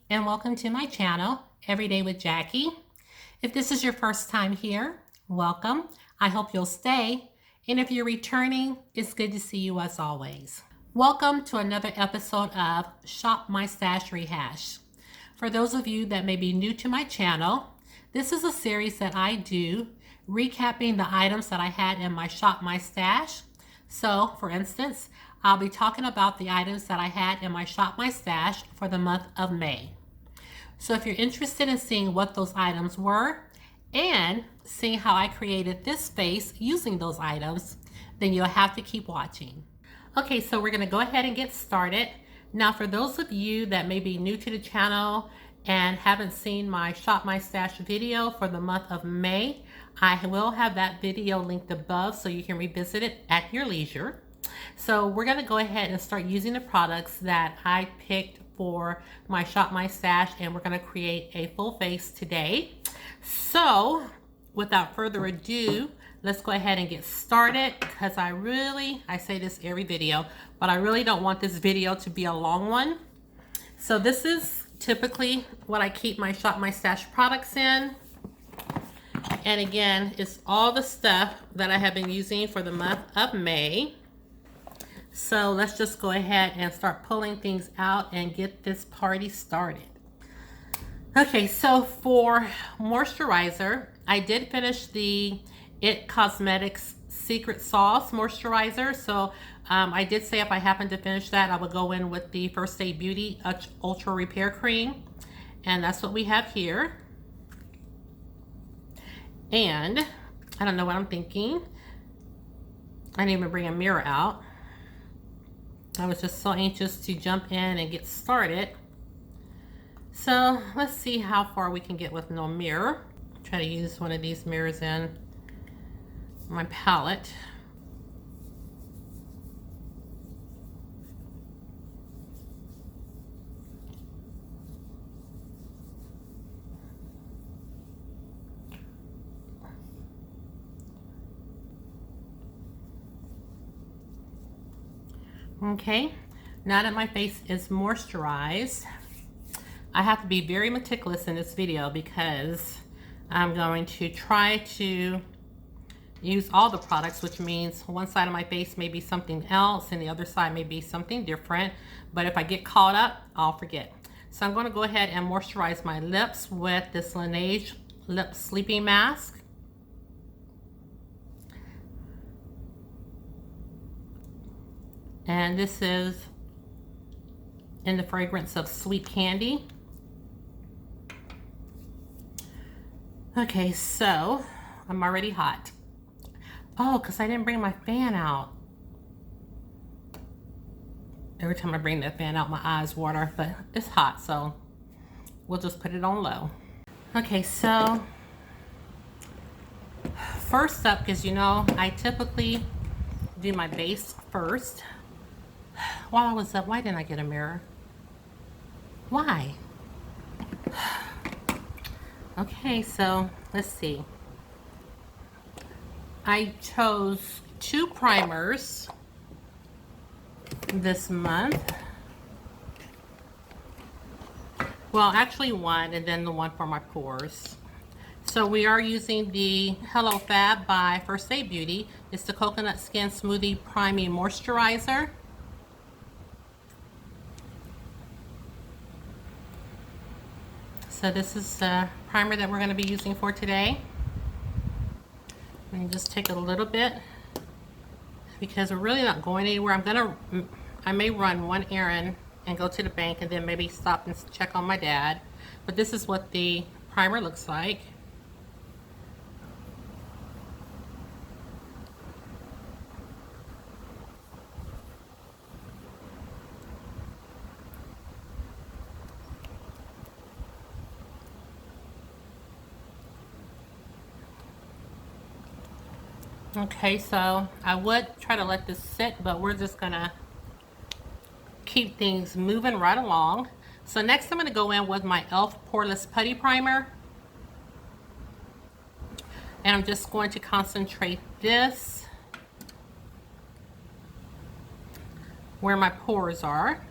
and welcome to my channel, Everyday with Jackie. If this is your first time here, welcome. I hope you'll stay. And if you're returning, it's good to see you as always. Welcome to another episode of Shop My Stash Rehash. For those of you that may be new to my channel, this is a series that I do recapping the items that I had in my Shop My Stash. So, for instance, I'll be talking about the items that I had in my Shop My Stash for the month of May. So if you're interested in seeing what those items were and seeing how I created this space using those items, then you'll have to keep watching. Okay, so we're gonna go ahead and get started. Now, for those of you that may be new to the channel and haven't seen my Shop My Stash video for the month of May, I will have that video linked above so you can revisit it at your leisure. So we're gonna go ahead and start using the products that I picked for my Shop My Stash, and we're gonna create a full face today. So without further ado, let's go ahead and get started, because I say this every video, but I really don't want this video to be a long one. So this is typically what I keep my Shop My Stash products in. And again, it's all the stuff that I have been using for the month of May. So let's just go ahead and start pulling things out and get this party started. Okay, so for moisturizer, I did finish the It Cosmetics Secret Sauce Moisturizer. So I did say if I happen to finish that, I would go in with the First Aid Beauty Ultra Repair Cream. And that's what we have here. And I don't know what I'm thinking. I didn't even bring a mirror out. I was just so anxious to jump in and get started. So let's see how far we can get with no mirror. Try to use one of these mirrors in my palette. Okay, now that my face is moisturized, I have to be very meticulous in this video because I'm going to try to use all the products, which means one side of my face may be something else and the other side may be something different. But if I get caught up, I'll forget. So I'm going to go ahead and moisturize my lips with this Laneige Lip Sleeping Mask. And this is in the fragrance of Sweet Candy. Okay, so I'm already hot. Oh, because I didn't bring my fan out. Every time I bring that fan out, my eyes water, but it's hot, so we'll just put it on low. Okay, so first up, because you know, I typically do my base first. While I was up, why didn't I get a mirror? Why? Okay, so let's see. I chose 2 primers this month. Well, actually 1, and then the one for my pores. So we are using the Hello Fab by First Aid Beauty. It's the Coconut Skin Smoothie Priming Moisturizer. So this is the primer that we're going to be using for today. And just take a little bit because we're really not going anywhere. I may run one errand and go to the bank and then maybe stop and check on my dad. But this is what the primer looks like. Okay, so I would try to let this sit, but we're just gonna keep things moving right along. So next I'm gonna go in with my e.l.f. Poreless Putty Primer. And I'm just going to concentrate this where my pores are.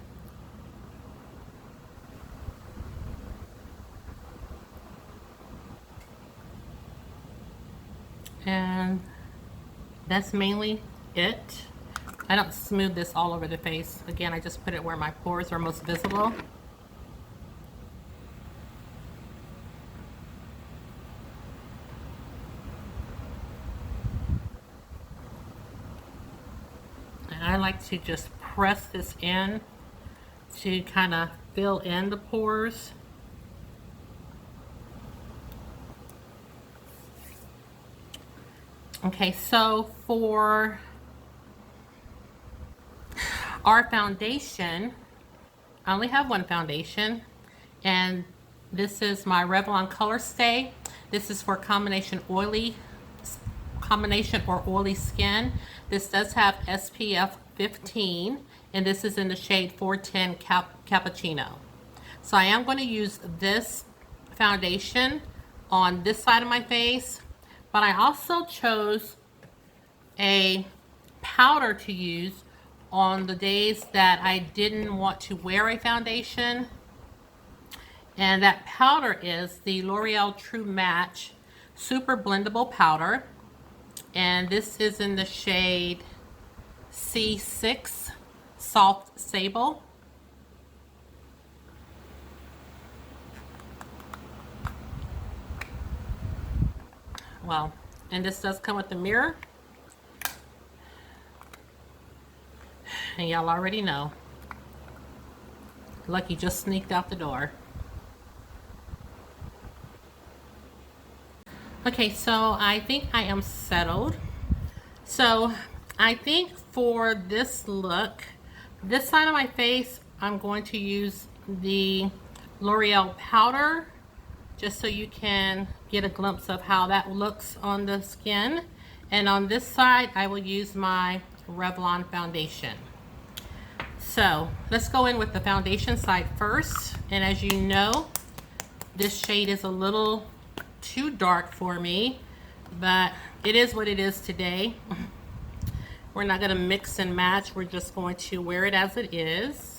And that's mainly it. I don't smooth this all over the face. Again, I just put it where my pores are most visible. And I like to just press this in to kind of fill in the pores. Okay, so for our foundation, I only have one foundation, and this is my Revlon Color Stay. This is for combination or oily skin. This does have SPF 15, and this is in the shade 410 Cappuccino. So I am going to use this foundation on this side of my face, but I also chose a powder to use on the days that I didn't want to wear a foundation. And that powder is the L'Oreal True Match Super Blendable Powder. And this is in the shade C6 Soft Sable. Well, and this does come with the mirror. And y'all already know. Lucky just sneaked out the door. Okay, so I think I am settled. So I think for this look, this side of my face, I'm going to use the L'Oreal powder, just so you can get a glimpse of how that looks on the skin. And on this side, I will use my Revlon foundation. So let's go in with the foundation side first. And as you know, this shade is a little too dark for me, but it is what it is today. We're not gonna mix and match. We're just going to wear it as it is.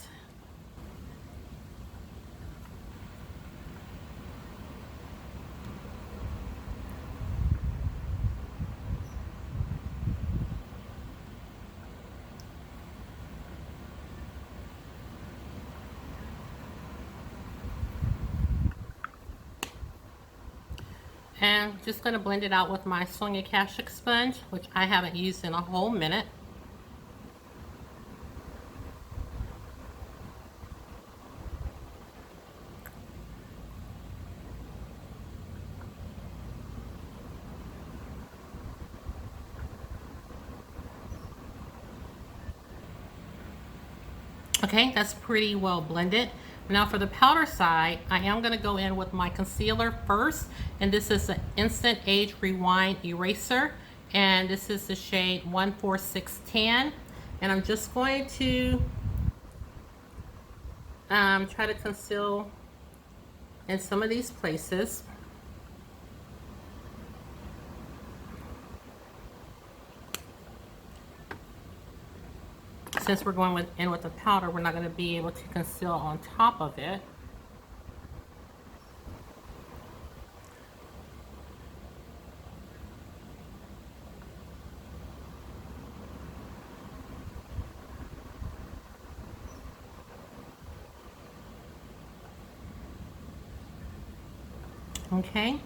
And just going to blend it out with my Sonia Kashuk sponge, which I haven't used in a whole minute. Okay, that's pretty well blended. Now for the powder side, I am going to go in with my concealer first, and this is the Instant Age Rewind Eraser, and this is the shade 14610, and I'm just going to try to conceal in some of these places. Since we're going in with the powder, we're not going to be able to conceal on top of it. Okay.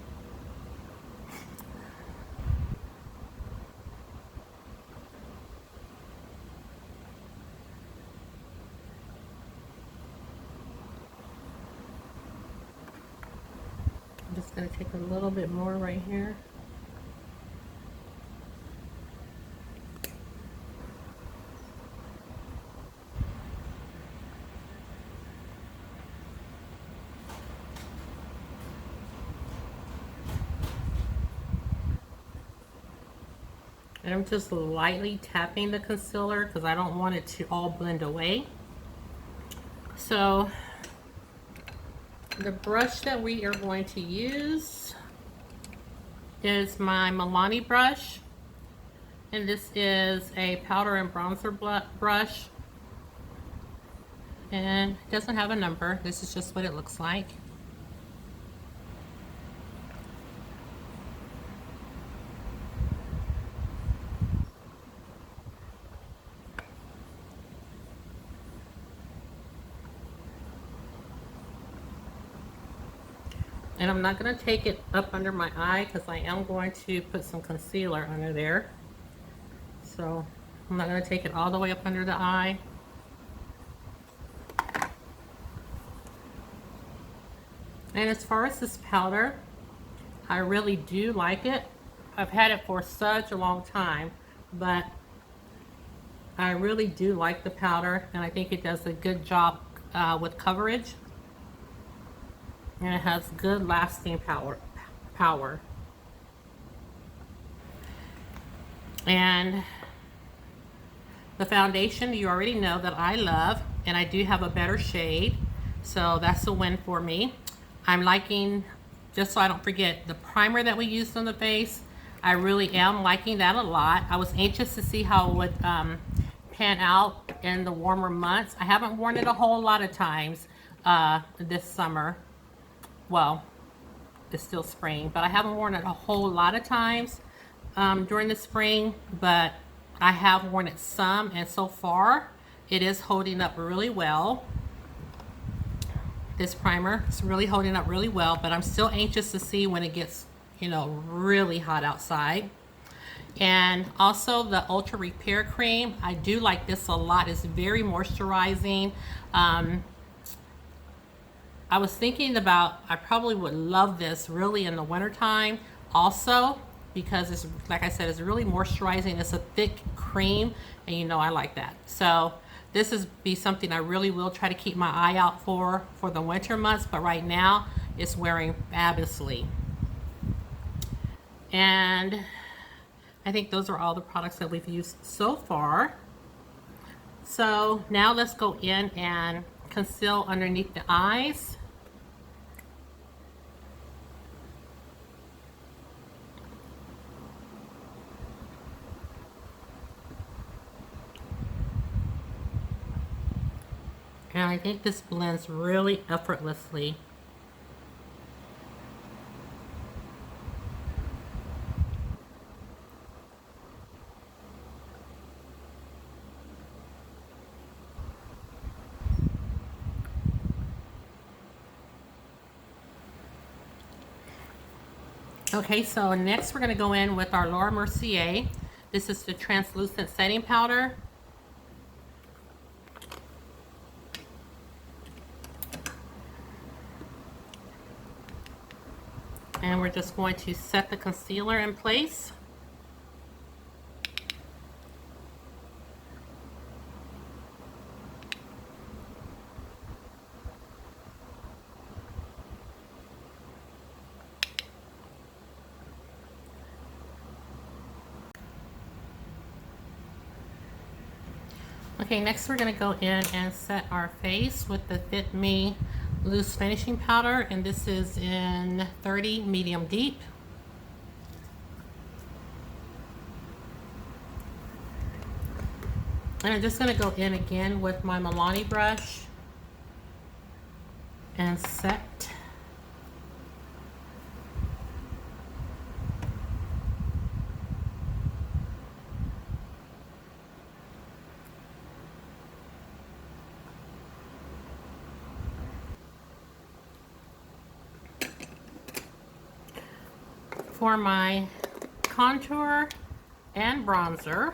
I'm just going to take a little bit more right here. And I'm just lightly tapping the concealer because I don't want it to all blend away. So the brush that we are going to use is my Milani brush, and this is a powder and bronzer brush, and it doesn't have a number. This is just what it looks like. And I'm not going to take it up under my eye because I am going to put some concealer under there. So I'm not going to take it all the way up under the eye. And as far as this powder, I really do like it. I've had it for such a long time, but I really do like the powder, and I think it does a good job with coverage. And it has good lasting power. And the foundation, you already know that I love, and I do have a better shade, so that's a win for me. I'm liking, just so I don't forget, the primer that we used on the face. I really am liking that a lot. I was anxious to see how it would pan out in the warmer months. I haven't worn it a whole lot of times this summer. Well, it's still spring, but I haven't worn it a whole lot of times during the spring, but I have worn it some, and so far it is holding up really well. This primer is really holding up really well, but I'm still anxious to see when it gets, you know, really hot outside. And also the Ultra Repair Cream, I do like this a lot. It's very moisturizing. I was thinking about, I probably would love this really in the wintertime also, because it's, like I said, it's really moisturizing. It's a thick cream, and you know I like that. So this is be something I really will try to keep my eye out for the winter months, but right now it's wearing fabulously. And I think those are all the products that we've used so far. So now let's go in and conceal underneath the eyes. And I think this blends really effortlessly. Okay, so next we're going to go in with our Laura Mercier. This is the translucent setting powder. And we're just going to set the concealer in place. Okay, next we're going to go in and set our face with the Fit Me Loose Finishing Powder, and this is in 30 Medium Deep. And I'm just going to go in again with my Milani brush and set. For my contour and bronzer,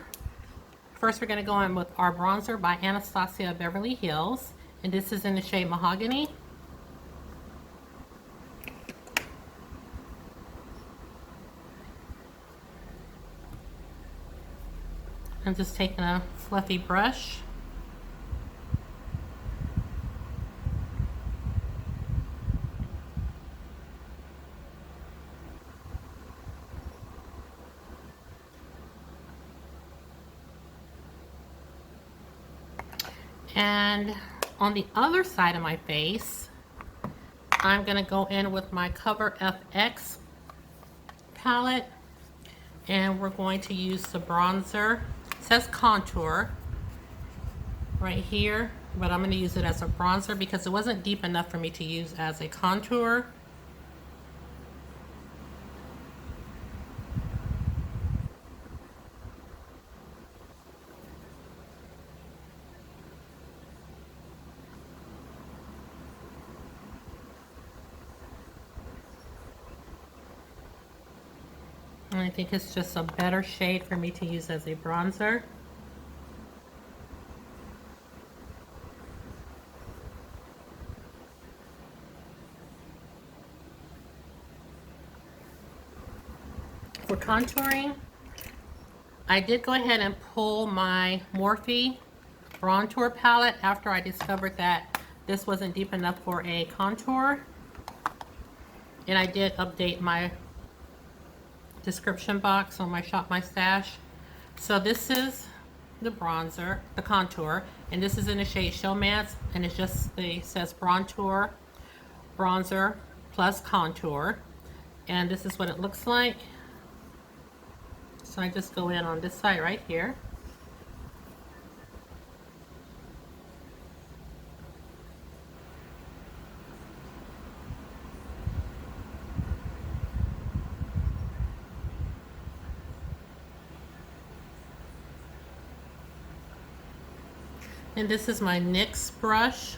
first we're going to go in with our bronzer by Anastasia Beverly Hills, and this is in the shade Mahogany. I'm just taking a fluffy brush. And on the other side of my face, I'm going to go in with my Cover FX palette, and we're going to use the bronzer. It says contour right here, but I'm going to use it as a bronzer because it wasn't deep enough for me to use as a contour. And I think it's just a better shade for me to use as a bronzer. For contouring, I did go ahead and pull my Morphe Bronzer palette after I discovered that this wasn't deep enough for a contour. And I did update my description box on my Shop My Stash. So this is the bronzer, the contour, and this is in the shade Showmance, and it says bronzer plus contour, and this is what it looks like. So I just go in on this side right here. And this is my NYX brush.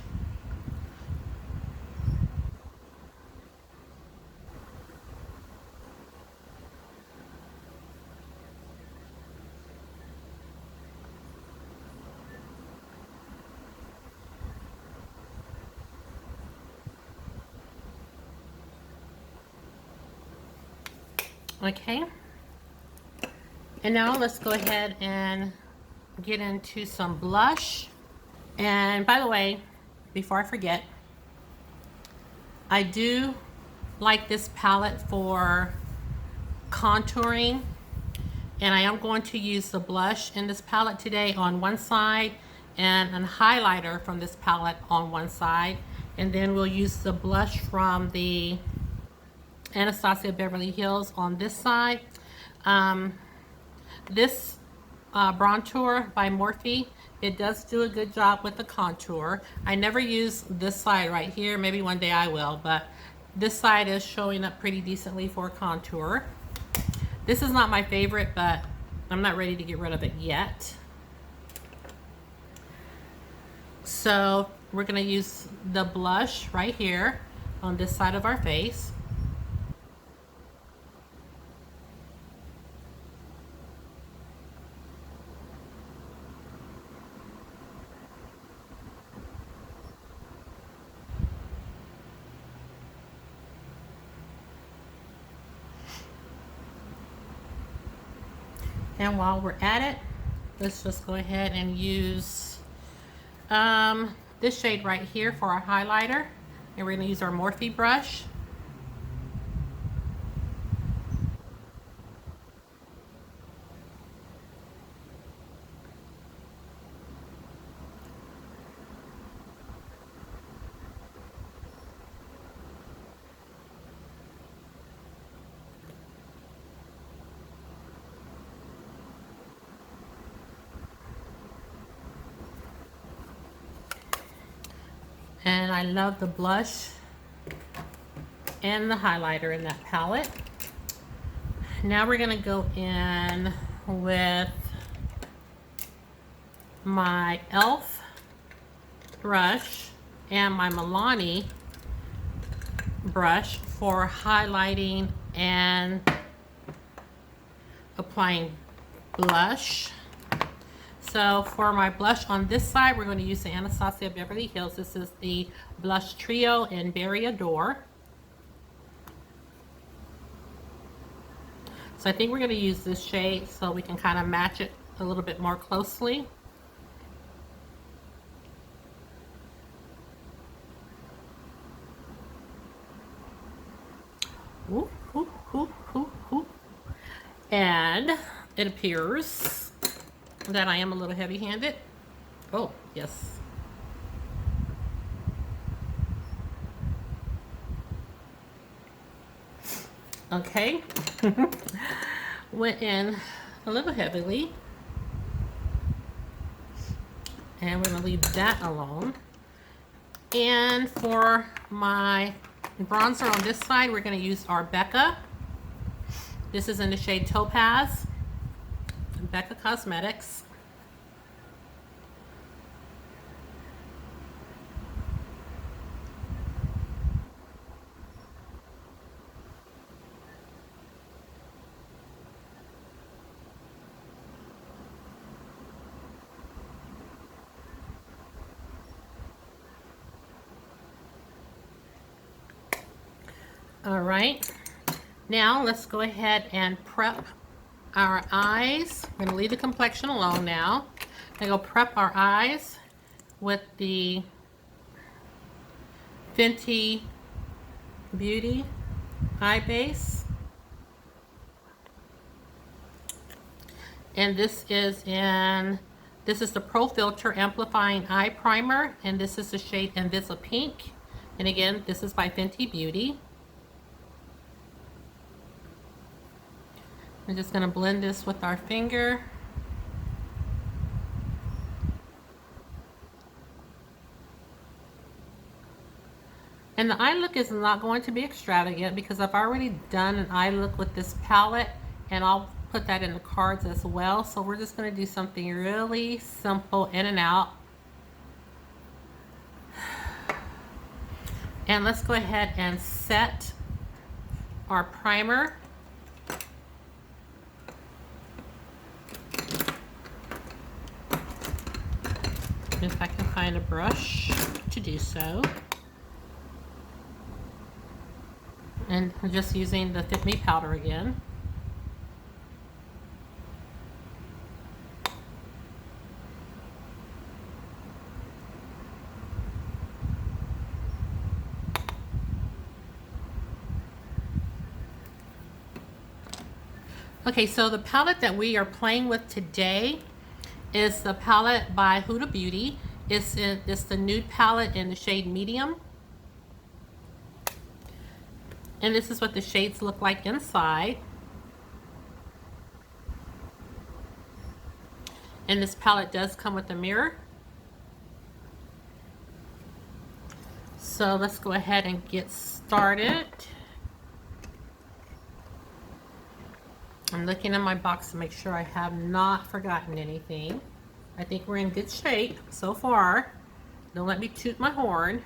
Okay, and now let's go ahead and get into some blush. And by the way, before I forget, I do like this palette for contouring, and I am going to use the blush in this palette today on one side and a highlighter from this palette on one side, and then we'll use the blush from the Anastasia Beverly Hills on this side. This bronzer by Morphe, it does do a good job with the contour. I never use this side right here. Maybe one day I will, but this side is showing up pretty decently for contour. This is not my favorite, but I'm not ready to get rid of it yet. So we're going to use the blush right here on this side of our face. And while we're at it, let's just go ahead and use this shade right here for our highlighter. And we're going to use our Morphe brush. And I love the blush and the highlighter in that palette. Now we're going to go in with my e.l.f. brush and my Milani brush for highlighting and applying blush. So for my blush on this side, we're going to use the Anastasia Beverly Hills. This is the Blush Trio in Berry Adore. So I think we're going to use this shade so we can kind of match it a little bit more closely. Ooh, ooh, ooh, ooh, ooh. And it appears that I am a little heavy-handed. Oh, yes. Okay. Went in a little heavily. And we're going to leave that alone. And for my bronzer on this side, we're going to use our Becca. This is in the shade Topaz. Becca Cosmetics. All right, now let's go ahead and prep our eyes. I'm going to leave the complexion alone now. I'm going to go prep our eyes with the Fenty Beauty eye base. And this is the Pro Filt'r Amplifying Eye Primer, and this is the shade Invisa Pink. And again, this is by Fenty Beauty. We're just going to blend this with our finger. And the eye look is not going to be extravagant because I've already done an eye look with this palette, and I'll put that in the cards as well. So we're just going to do something really simple, in and out. And let's go ahead and set our primer. If I can find a brush to do so. And I'm just using the Fit Me powder again. Okay, so the palette that we are playing with today is the palette by Huda Beauty. It's the nude palette in the shade medium. And this is what the shades look like inside. And this palette does come with a mirror. So let's go ahead and get started. I'm looking in my box to make sure I have not forgotten anything. I think we're in good shape so far. Don't let me toot my horn.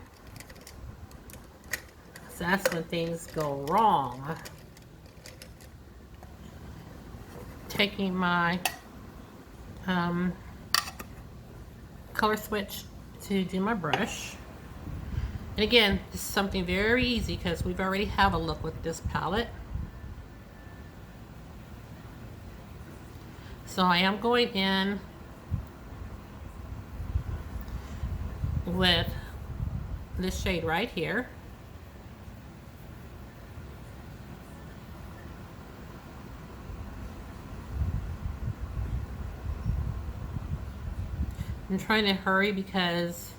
So that's when things go wrong. Taking my color switch to do my brush. And again, this is something very easy because we've already have a look with this palette. So I am going in with this shade right here. I'm trying to hurry because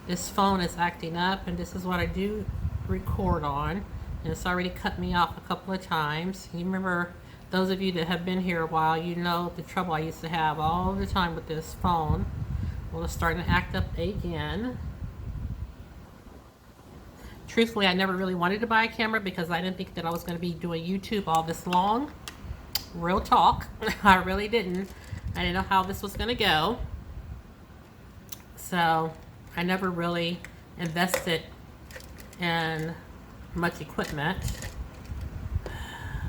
this phone is acting up, and this is what I do record on, and it's already cut me off a couple of times. You remember, those of you that have been here a while, you know the trouble I used to have all the time with this phone. Well, it's starting to act up again. Truthfully, I never really wanted to buy a camera because I didn't think that I was going to be doing YouTube all this long. Real talk. I really didn't. I didn't know how this was going to go. So I never really invested in much equipment.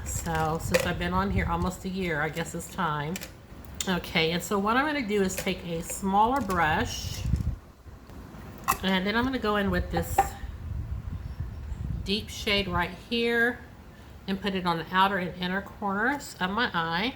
So since I've been on here almost a year, I guess it's time. Okay, and so what I'm going to do is take a smaller brush, and then I'm going to go in with this deep shade right here and put it on the outer and inner corners of my eye.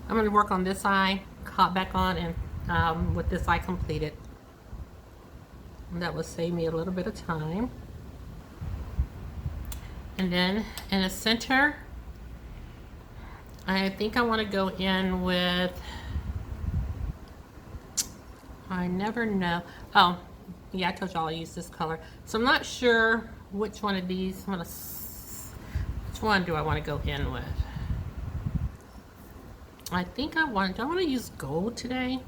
I'm going to work on this eye, hop back on, and with this eye completed. And that will save me a little bit of time. And then in the center, I think I want to go in with, I never know. Oh, yeah, I told y'all I use this color. So I'm not sure which one of these, which one do I want to go in with? I think do I want to use gold today?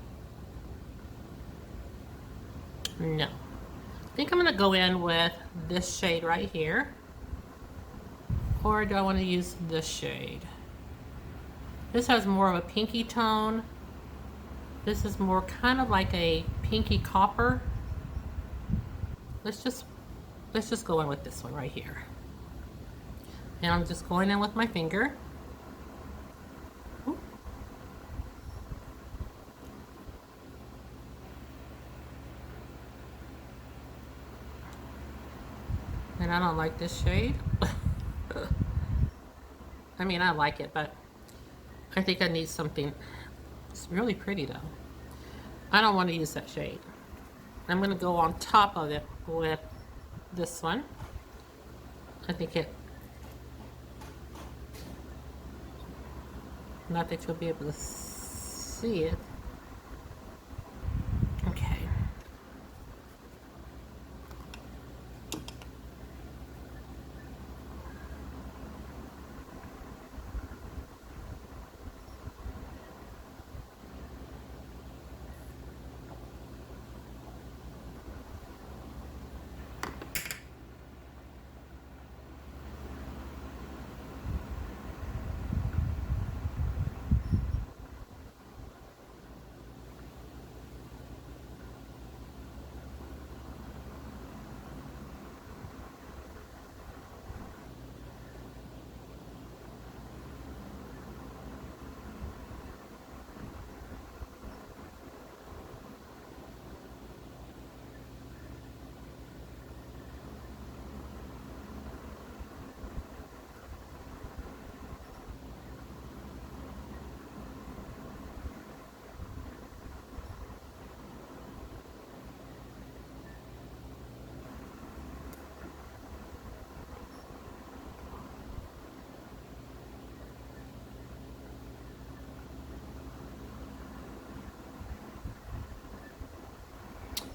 No. I think I'm going to go in with this shade right here. Or do I want to use this shade? This has more of a pinky tone. This is more kind of like a pinky copper. Let's just go in with this one right here. And I'm just going in with my finger. And I don't like this shade. I mean, I like it, but I think I need something. It's really pretty though. I don't want to use that shade. I'm going to go on top of it with this one. I think it, not that you'll be able to see it. Okay.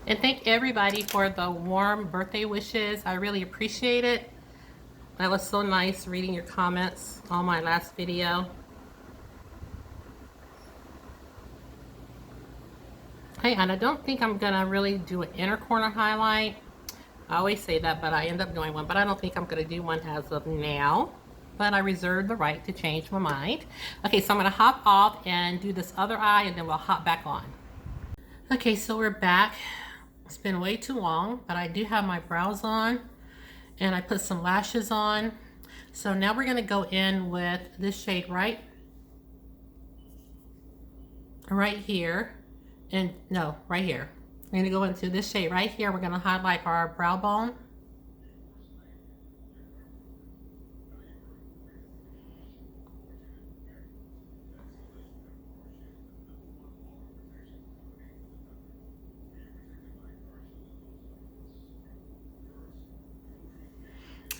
And thank everybody for the warm birthday wishes. I really appreciate it. That was so nice reading your comments on my last video. Hey, and I don't think I'm gonna really do an inner corner highlight. I always say that, but I end up doing one. But I don't think I'm gonna do one as of now. But I reserve the right to change my mind. Okay, so I'm gonna hop off and do this other eye, and then we'll hop back on. Okay, so we're back. It's been way too long, but I do have my brows on, and I put some lashes on. So now we're gonna go in with this shade right here, and no, right here. We're gonna go into this shade right here. We're gonna highlight our brow bone.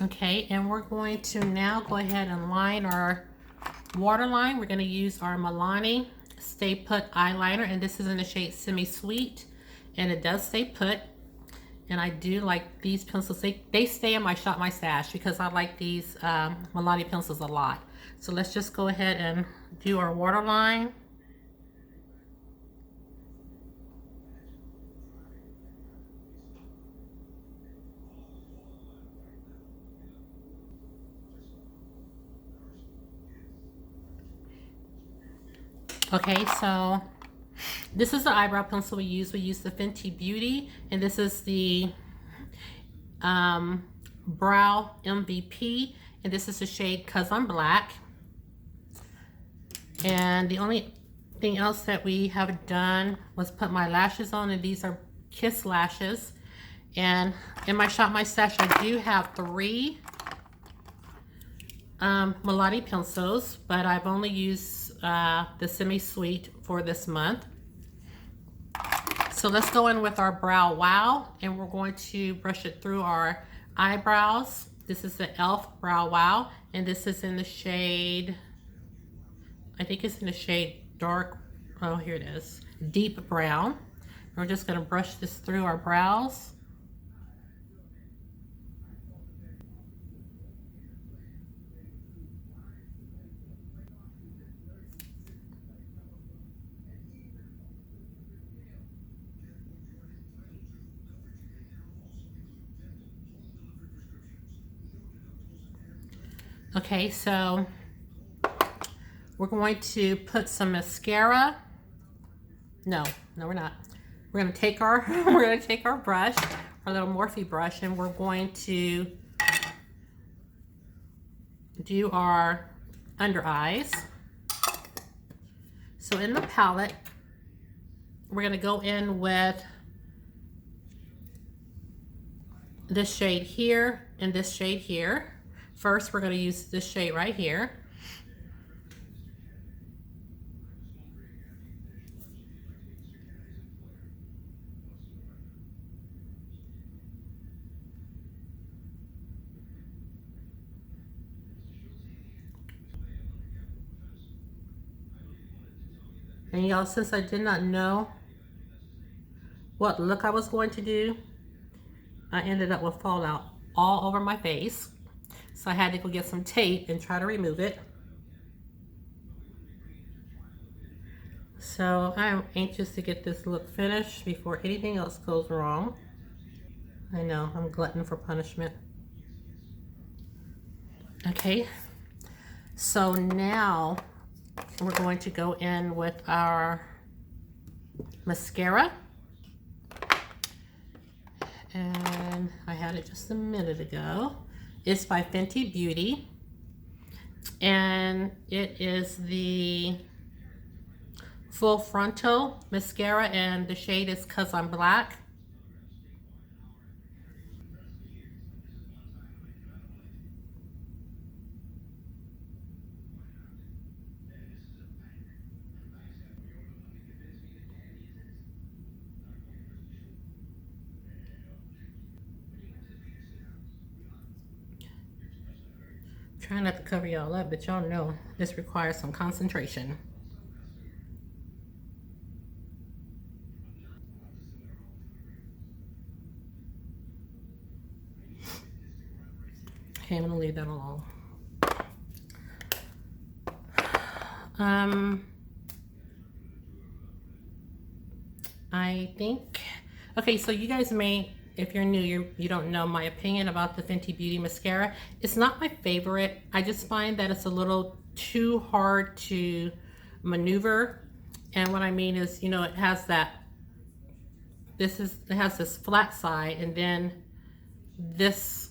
Okay, and we're going to now go ahead and line our waterline. We're going to use our Milani Stay Put eyeliner, and this is in the shade Semi Sweet, and it does stay put. And I do like these pencils. They stay in my Shop My Stash because I like these Milani pencils a lot. So let's just go ahead and do our waterline. Okay, so this is the eyebrow pencil we use. We use the Fenty Beauty, and this is the Brow MVP, and this is the shade Cause I'm Black. And the only thing else that we have done was put my lashes on, and these are Kiss lashes. And in my Shop My Stash, I do have 3 Milani pencils, but I've only used the Semi Sweet for this month. So let's go in with our Brow Wow, and we're going to brush it through our eyebrows. This is the e.l.f. Brow Wow, and this is in the shade, I think it's in the shade dark, oh here it is, deep brown. We're just going to brush this through our brows. Okay, so we're going to put some mascara. No, we're not. We're gonna take our brush, our little Morphe brush, and we're going to do our under eyes. So in the palette, we're gonna go in with this shade here and this shade here. First, we're gonna use this shade right here. And y'all, since I did not know what look I was going to do, I ended up with fallout all over my face. So I had to go get some tape and try to remove it. So I'm anxious to get this look finished before anything else goes wrong. I know, I'm glutton for punishment. Okay, so now we're going to go in with our mascara. And I had it just a minute ago. It's by Fenty Beauty. And it is the Full Frontal Mascara, and the shade is 'Cause I'm Black. Trying not to cover y'all up, but y'all know this requires some concentration. Okay, I'm gonna leave that alone. I think, okay, so you guys may, if you're new, you don't know my opinion about the Fenty Beauty mascara. It's not my favorite. I just find that it's a little too hard to maneuver. And what I mean is, you know, it has that, it has this flat side, and then this,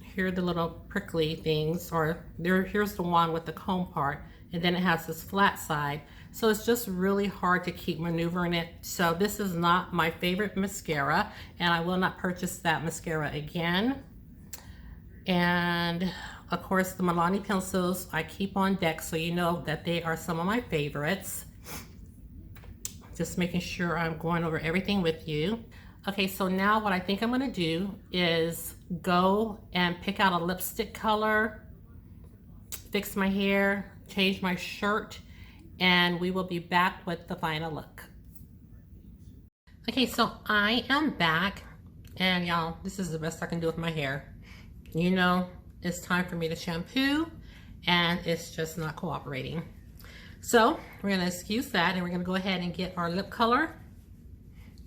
here are the little prickly things, or here's the one with the comb part, and then it has this flat side. So it's just really hard to keep maneuvering it. So this is not my favorite mascara, and I will not purchase that mascara again. And of course, the Milani pencils I keep on deck, so you know that they are some of my favorites. Just making sure I'm going over everything with you. Okay, so now what I think I'm gonna do is go and pick out a lipstick color, fix my hair, change my shirt, and we will be back with the final look. Okay, so I am back, and y'all, this is the best I can do with my hair. You know, it's time for me to shampoo, and it's just not cooperating. So we're gonna excuse that, and we're gonna go ahead and get our lip color.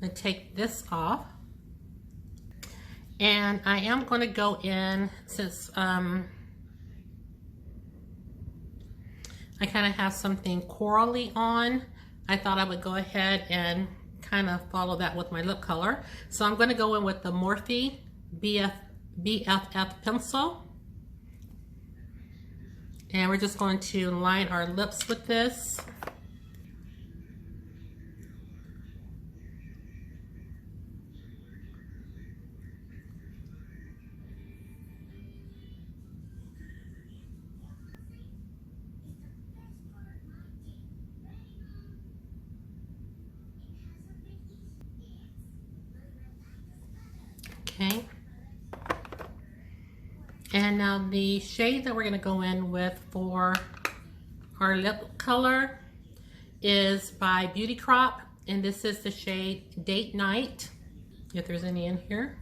And take this off. And I am gonna go in, since I kind of have something corally on, I thought I would go ahead and kind of follow that with my lip color. So I'm going to go in with the Morphe BFF pencil. And we're just going to line our lips with this. Okay. And now the shade that we're going to go in with for our lip color is by Beauty Crop, and this is the shade Date Night, if there's any in here.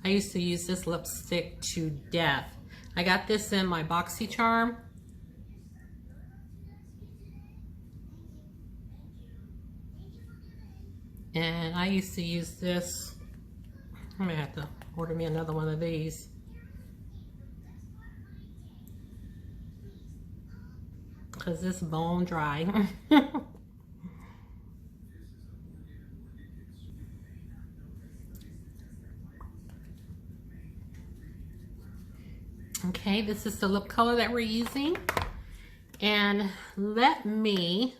I used to use this lipstick to death. I got this in my BoxyCharm. And I used to use this. I'm gonna have to order me another one of these. because it's bone dry. Okay, this is the lip color that we're using. And let me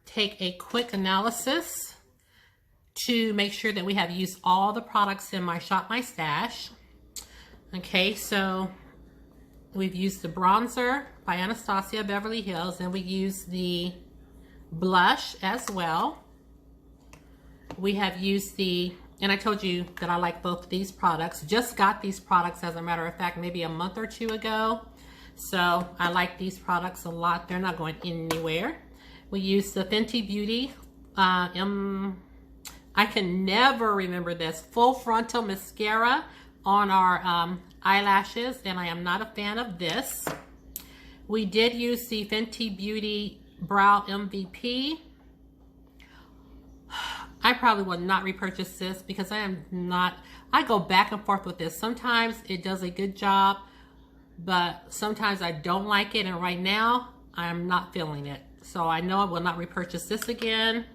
take a quick analysis to make sure that we have used all the products in my Shop My Stash. Okay, so we've used the bronzer by Anastasia Beverly Hills, and we used the blush as well. We have used the, and I told you that I like both of these products. Just got these products, as a matter of fact, maybe a month or two ago. So I like these products a lot. They're not going anywhere. We used the Fenty Beauty, I can never remember this, full frontal mascara on our eyelashes, and I am not a fan of this. We did use the Fenty Beauty Brow MVP. I probably will not repurchase this because I go back and forth with this. Sometimes it does a good job, but sometimes I don't like it, and right now I'm not feeling it. So I know I will not repurchase this again.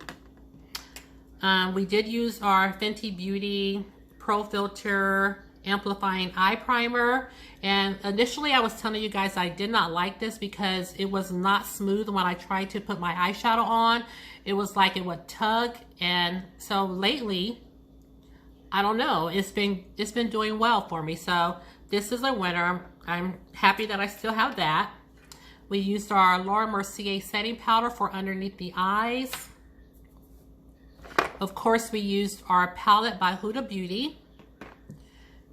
We did use our Fenty Beauty Pro Filt'r Amplifying Eye Primer, and initially I was telling you guys I did not like this because it was not smooth when I tried to put my eyeshadow on. It was like it would tug, and so lately, I don't know, it's been doing well for me. So this is a winner. I'm happy that I still have that. We used our Laura Mercier setting powder for underneath the eyes. Of course, we used our palette by Huda Beauty.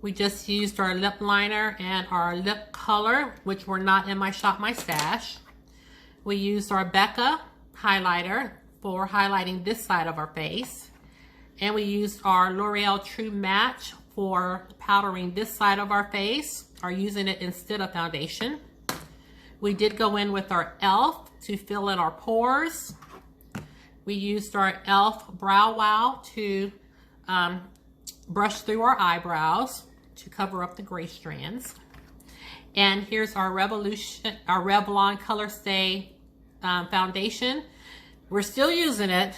We just used our lip liner and our lip color, which were not in my Shop My Stash. We used our Becca highlighter for highlighting this side of our face. And we used our L'Oreal True Match for powdering this side of our face, or using it instead of foundation. We did go in with our e.l.f. to fill in our pores. We used our e.l.f. Brow Wow to brush through our eyebrows to cover up the gray strands. And here's our Revlon Color Stay foundation. We're still using it.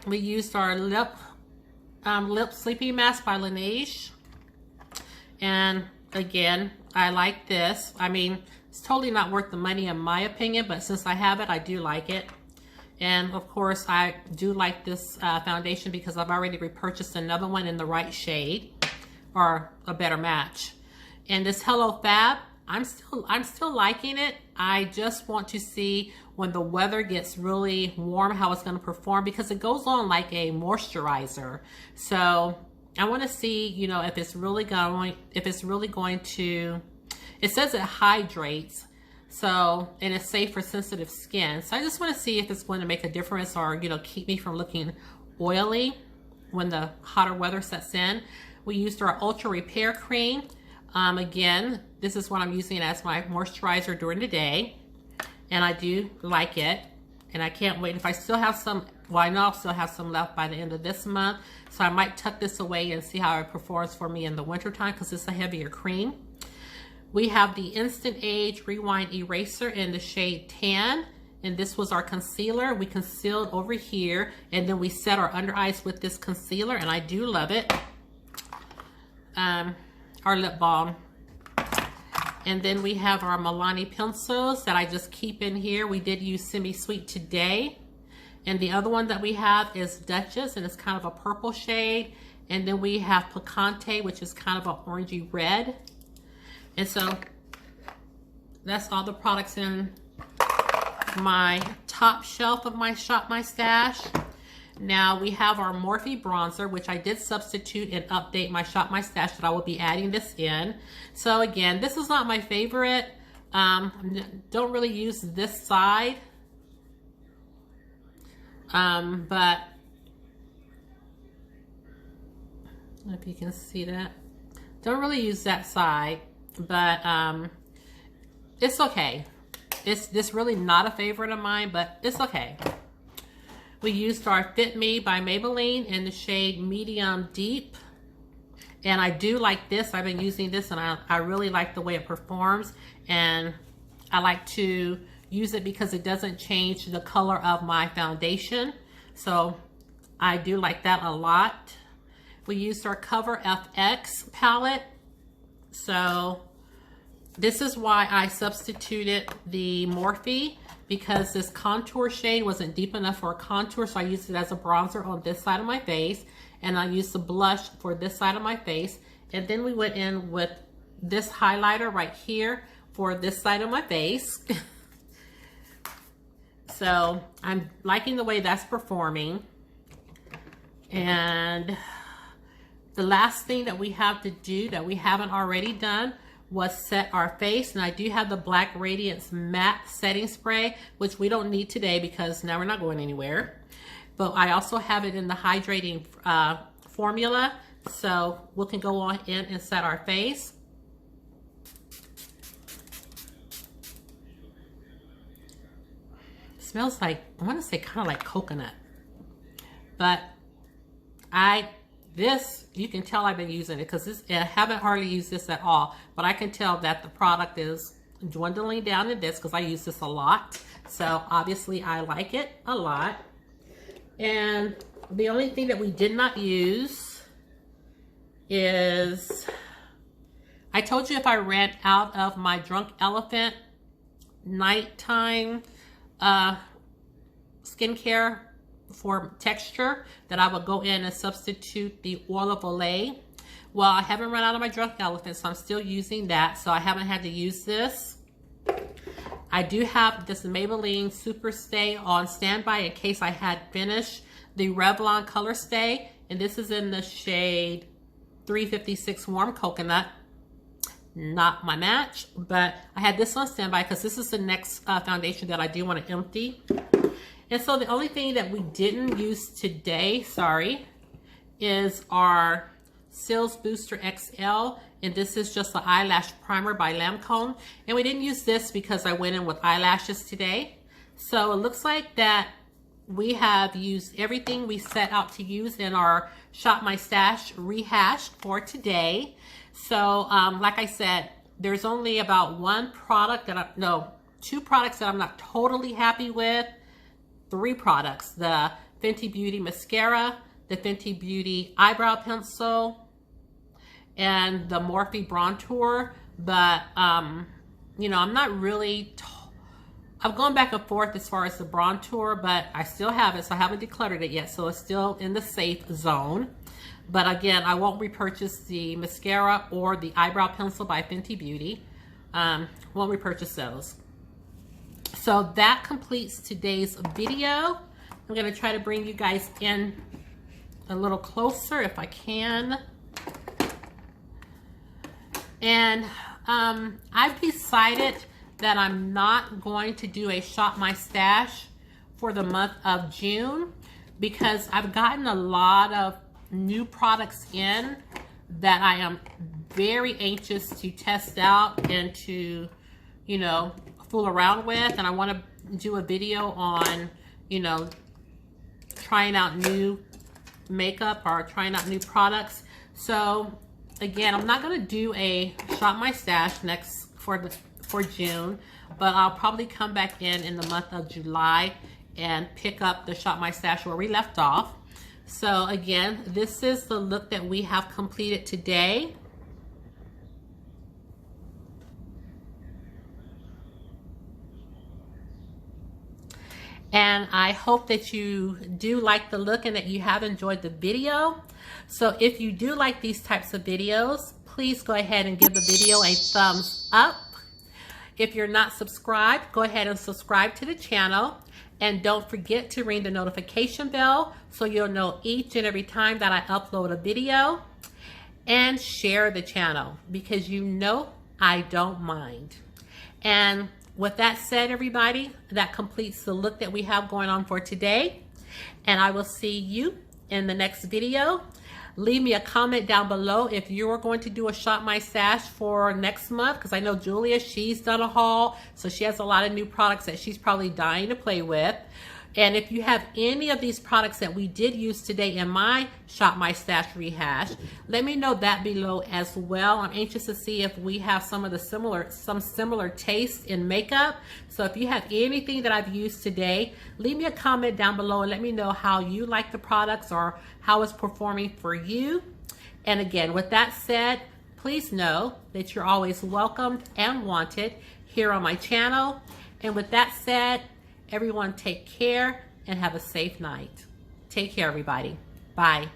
We used our lip sleeping mask by Laneige. And again, I like this. I mean, it's totally not worth the money in my opinion, but since I have it, I do like it. And of course, I do like this foundation because I've already repurchased another one in the right shade, or a better match. And this Hello Fab, I'm still liking it. I just want to see when the weather gets really warm how it's going to perform, because it goes on like a moisturizer. So I want to see, you know, if it's really going to, it says it hydrates, so, and it's safe for sensitive skin. So I just want to see if it's going to make a difference, or, you know, keep me from looking oily when the hotter weather sets in. We used our Ultra Repair Cream. Again, this is what I'm using as my moisturizer during the day, and I do like it, and I can't wait. If I still have some, well, I know I'll still have some left by the end of this month, so I might tuck this away and see how it performs for me in the winter time, because it's a heavier cream. We have the Instant Age Rewind Eraser in the shade Tan, and this was our concealer. We concealed over here, and then we set our under eyes with this concealer, and I do love it. Our lip balm. And then we have our Milani pencils that I just keep in here. We did use Semi Sweet today. And the other one that we have is Duchess, and it's kind of a purple shade. And then we have Picante, which is kind of an orangey red. And so that's all the products in my top shelf of my Shop My Stash. Now we have our Morphe bronzer, which I did substitute and update my Shop My Stash, that I will be adding this in. So again, this is not my favorite. Don't really use this side. But I don't know if you can see that. Don't really use that side, but it's okay. It's really not a favorite of mine, but it's okay. We used our Fit Me by Maybelline in the shade Medium Deep. And I do like this. I've been using this, and I really like the way it performs. And I like to use it because it doesn't change the color of my foundation. So I do like that a lot. We used our Cover FX palette. So this is why I substituted the Morphe, because this contour shade wasn't deep enough for a contour, so I used it as a bronzer on this side of my face, and I used the blush for this side of my face, and then we went in with this highlighter right here for this side of my face. So I'm liking the way that's performing. And the last thing that we have to do that we haven't already done was set our face. And I do have the Black Radiance Matte Setting Spray, which we don't need today because now we're not going anywhere. But I also have it in the hydrating formula, so we can go on in and set our face. It smells like, I want to say kind of like coconut, but this, you can tell I've been using it because I haven't hardly used this at all, but I can tell that the product is dwindling down in this because I use this a lot. So obviously I like it a lot. And the only thing that we did not use is, I told you if I ran out of my Drunk Elephant nighttime skincare for texture, that I would go in and substitute the Oil of Olay. Well, I haven't run out of my Drunk Elephant, so I'm still using that, so I haven't had to use this. I do have this Maybelline Super Stay on standby in case I had finished the Revlon Color Stay, and this is in the shade 356 Warm Coconut. Not my match, but I had this on standby because this is the next foundation that I do want to empty. And so the only thing that we didn't use today, sorry, is our Cils Booster XL. And this is just the eyelash primer by Lancome. And we didn't use this because I went in with eyelashes today. So it looks like that we have used everything we set out to use in our Shop My Stash rehash for today. So like I said, there's only about two products that I'm not totally happy with. 3 products: the Fenty Beauty mascara, the Fenty Beauty eyebrow pencil, and the Morphe bronzer. But you know, I'm not really I've gone back and forth as far as the bronzer, but I still have it, so I haven't decluttered it yet, so it's still in the safe zone. But again, I won't repurchase the mascara or the eyebrow pencil by Fenty Beauty. Won't repurchase those. So that completes today's video. I'm going to try to bring you guys in a little closer if I can. And I've decided that I'm not going to do a Shop My Stash for the month of June because I've gotten a lot of new products in that I am very anxious to test out and to, you know, fool around with. And I want to do a video on, you know, trying out new makeup or trying out new products. So again, I'm not going to do a Shop My Stash for June, but I'll probably come back in the month of July and pick up the Shop My Stash where we left off. So again, this is the look that we have completed today. And I hope that you do like the look and that you have enjoyed the video. So if you do like these types of videos, please go ahead and give the video a thumbs up. If you're not subscribed, go ahead and subscribe to the channel. And don't forget to ring the notification bell so you'll know each and every time that I upload a video. And share the channel because you know I don't mind. And with that said, everybody, that completes the look that we have going on for today. And I will see you in the next video. Leave me a comment down below if you're going to do a Shop My Stash for next month, because I know Julia, she's done a haul, so she has a lot of new products that she's probably dying to play with. And if you have any of these products that we did use today in my Shop My Stash rehash, let me know that below as well. I'm anxious to see if we have some similar tastes in makeup. So if you have anything that I've used today, leave me a comment down below and let me know how you like the products or how it's performing for you. And again, with that said, please know that you're always welcomed and wanted here on my channel. And with that said, everyone take care and have a safe night. Take care, everybody. Bye.